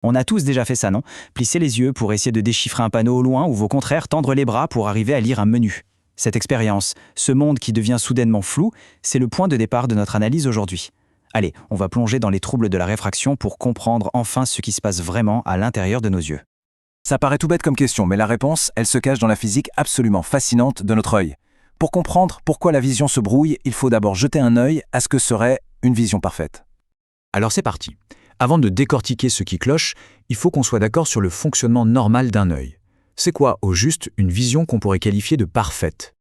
On a tous déjà fait ça, non? Plisser les yeux pour essayer de déchiffrer un panneau au loin ou au contraire tendre les bras pour arriver à lire un menu. Cette expérience, ce monde qui devient soudainement flou, c'est le point de départ de notre analyse aujourd'hui. Allez, on va plonger dans les troubles de la réfraction pour comprendre enfin ce qui se passe vraiment à l'intérieur de nos yeux. Ça paraît tout bête comme question, mais la réponse, elle se cache dans la physique absolument fascinante de notre œil. Pour comprendre pourquoi la vision se brouille, il faut d'abord jeter un œil à ce que serait une vision parfaite. Alors c'est parti. Avant de décortiquer ce qui cloche, il faut qu'on soit d'accord sur le fonctionnement normal d'un œil. C'est quoi, au juste, une vision qu'on pourrait qualifier de parfaite?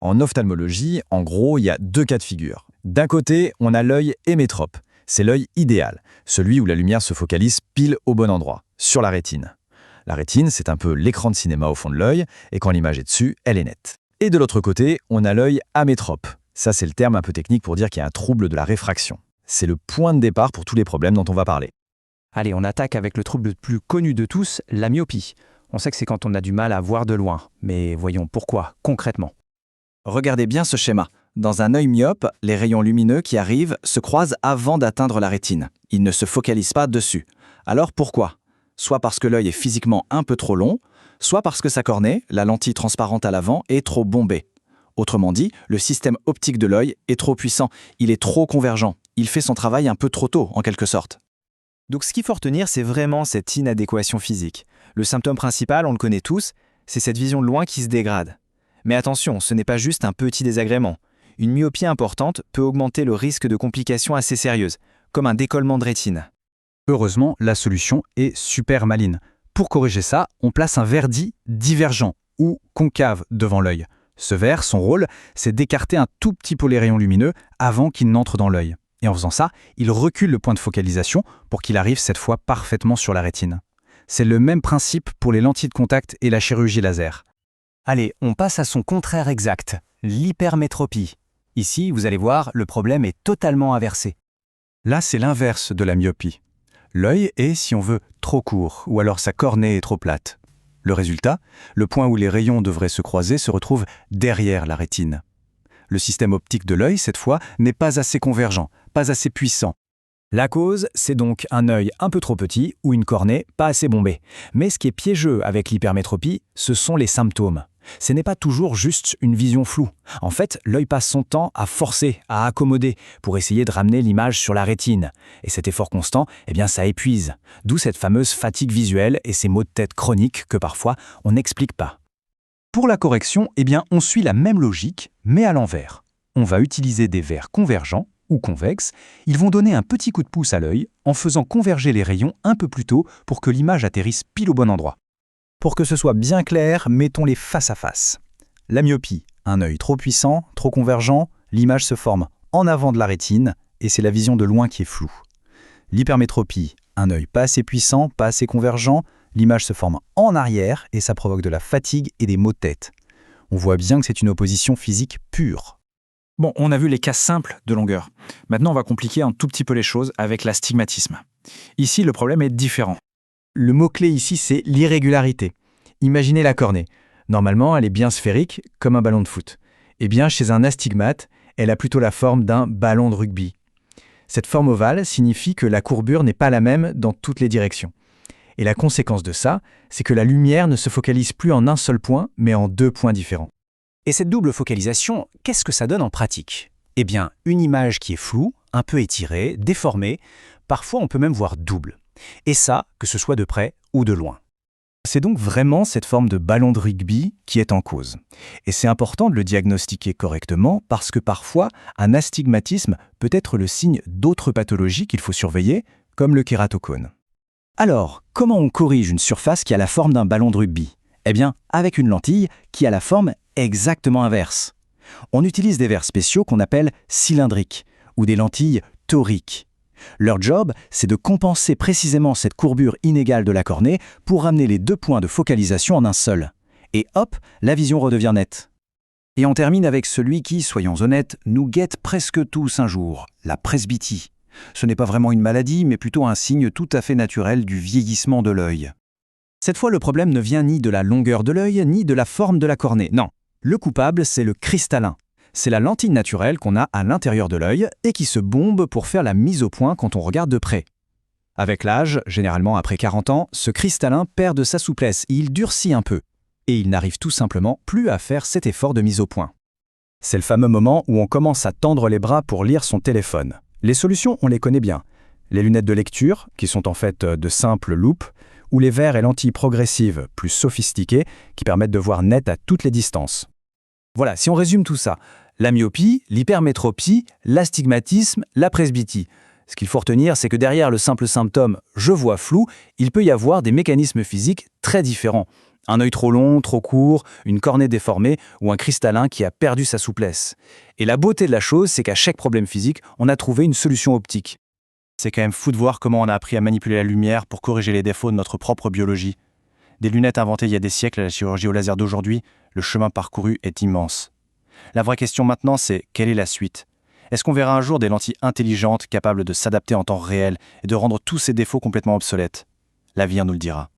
En ophtalmologie, en gros, il y a deux cas de figure. D'un côté, on a l'œil hémétrope. C'est l'œil idéal, celui où la lumière se focalise pile au bon endroit, sur la rétine. La rétine, c'est un peu l'écran de cinéma au fond de l'œil, et quand l'image est dessus, elle est nette. Et de l'autre côté, on a l'œil amétrope. Ça, c'est le terme un peu technique pour dire qu'il y a un trouble de la réfraction. C'est le point de départ pour tous les problèmes dont on va parler. Allez, on attaque avec le trouble le plus connu de tous, la myopie. On sait que c'est quand on a du mal à voir de loin, mais voyons pourquoi, concrètement. Regardez bien ce schéma. Dans un œil myope, les rayons lumineux qui arrivent se croisent avant d'atteindre la rétine. Ils ne se focalisent pas dessus. Alors pourquoi? Soit parce que l'œil est physiquement un peu trop long, soit parce que sa cornée, la lentille transparente à l'avant, est trop bombée. Autrement dit, le système optique de l'œil est trop puissant, il est trop convergent, il fait son travail un peu trop tôt, en quelque sorte. Donc ce qu'il faut retenir, c'est vraiment cette inadéquation physique. Le symptôme principal, on le connaît tous, c'est cette vision de loin qui se dégrade. Mais attention, ce n'est pas juste un petit désagrément. Une myopie importante peut augmenter le risque de complications assez sérieuses, comme un décollement de rétine. Heureusement, la solution est super maligne. Pour corriger ça, on place un verre dit divergent ou concave devant l'œil. Ce verre, son rôle, c'est d'écarter un tout petit peu les rayons lumineux avant qu'ils n'entrent dans l'œil. Et en faisant ça, il recule le point de focalisation pour qu'il arrive cette fois parfaitement sur la rétine. C'est le même principe pour les lentilles de contact et la chirurgie laser. Allez, on passe à son contraire exact, l'hypermétropie. Ici, vous allez voir, le problème est totalement inversé. Là, c'est l'inverse de la myopie. L'œil est, si on veut, trop court, ou alors sa cornée est trop plate. Le résultat, le point où les rayons devraient se croiser se retrouve derrière la rétine. Le système optique de l'œil, cette fois, n'est pas assez convergent, pas assez puissant. La cause, c'est donc un œil un peu trop petit ou une cornée pas assez bombée. Mais ce qui est piégeux avec l'hypermétropie, ce sont les symptômes. Ce n'est pas toujours juste une vision floue. En fait, l'œil passe son temps à forcer, à accommoder, pour essayer de ramener l'image sur la rétine. Et cet effort constant, ça épuise. D'où cette fameuse fatigue visuelle et ces maux de tête chroniques que parfois on n'explique pas. Pour la correction, on suit la même logique, mais à l'envers. On va utiliser des verres convergents ou convexes. Ils vont donner un petit coup de pouce à l'œil en faisant converger les rayons un peu plus tôt pour que l'image atterrisse pile au bon endroit. Pour que ce soit bien clair, mettons-les face à face. La myopie, un œil trop puissant, trop convergent, l'image se forme en avant de la rétine et c'est la vision de loin qui est floue. L'hypermétropie, un œil pas assez puissant, pas assez convergent, l'image se forme en arrière et ça provoque de la fatigue et des maux de tête. On voit bien que c'est une opposition physique pure. Bon, on a vu les cas simples de longueur. Maintenant, on va compliquer un tout petit peu les choses avec l'astigmatisme. Ici, le problème est différent. Le mot-clé ici, c'est l'irrégularité. Imaginez la cornée. Normalement, elle est bien sphérique, comme un ballon de foot. Chez un astigmate, elle a plutôt la forme d'un ballon de rugby. Cette forme ovale signifie que la courbure n'est pas la même dans toutes les directions. Et la conséquence de ça, c'est que la lumière ne se focalise plus en un seul point, mais en deux points différents. Et cette double focalisation, qu'est-ce que ça donne en pratique? Une image qui est floue, un peu étirée, déformée, parfois on peut même voir double. Et ça, que ce soit de près ou de loin. C'est donc vraiment cette forme de ballon de rugby qui est en cause. Et c'est important de le diagnostiquer correctement parce que parfois, un astigmatisme peut être le signe d'autres pathologies qu'il faut surveiller, comme le kératocone. Alors, comment on corrige une surface qui a la forme d'un ballon de rugby? Avec une lentille qui a la forme exactement inverse. On utilise des verres spéciaux qu'on appelle cylindriques ou des lentilles toriques. Leur job, c'est de compenser précisément cette courbure inégale de la cornée pour ramener les deux points de focalisation en un seul. Et hop, la vision redevient nette. Et on termine avec celui qui, soyons honnêtes, nous guette presque tous un jour, la presbytie. Ce n'est pas vraiment une maladie, mais plutôt un signe tout à fait naturel du vieillissement de l'œil. Cette fois, le problème ne vient ni de la longueur de l'œil, ni de la forme de la cornée. Non, le coupable, c'est le cristallin. C'est la lentille naturelle qu'on a à l'intérieur de l'œil et qui se bombe pour faire la mise au point quand on regarde de près. Avec l'âge, généralement après 40 ans, ce cristallin perd de sa souplesse, il durcit un peu. Et il n'arrive tout simplement plus à faire cet effort de mise au point. C'est le fameux moment où on commence à tendre les bras pour lire son téléphone. Les solutions, on les connaît bien. Les lunettes de lecture, qui sont en fait de simples loupes, ou les verres et lentilles progressives, plus sophistiquées, qui permettent de voir net à toutes les distances. Voilà, si on résume tout ça, la myopie, l'hypermétropie, l'astigmatisme, la presbytie. Ce qu'il faut retenir, c'est que derrière le simple symptôme « je vois flou », il peut y avoir des mécanismes physiques très différents. Un œil trop long, trop court, une cornée déformée ou un cristallin qui a perdu sa souplesse. Et la beauté de la chose, c'est qu'à chaque problème physique, on a trouvé une solution optique. C'est quand même fou de voir comment on a appris à manipuler la lumière pour corriger les défauts de notre propre biologie. Des lunettes inventées il y a des siècles à la chirurgie au laser d'aujourd'hui, le chemin parcouru est immense. La vraie question maintenant, c'est quelle est la suite ? Est-ce qu'on verra un jour des lentilles intelligentes capables de s'adapter en temps réel et de rendre tous ces défauts complètement obsolètes ? L'avenir nous le dira.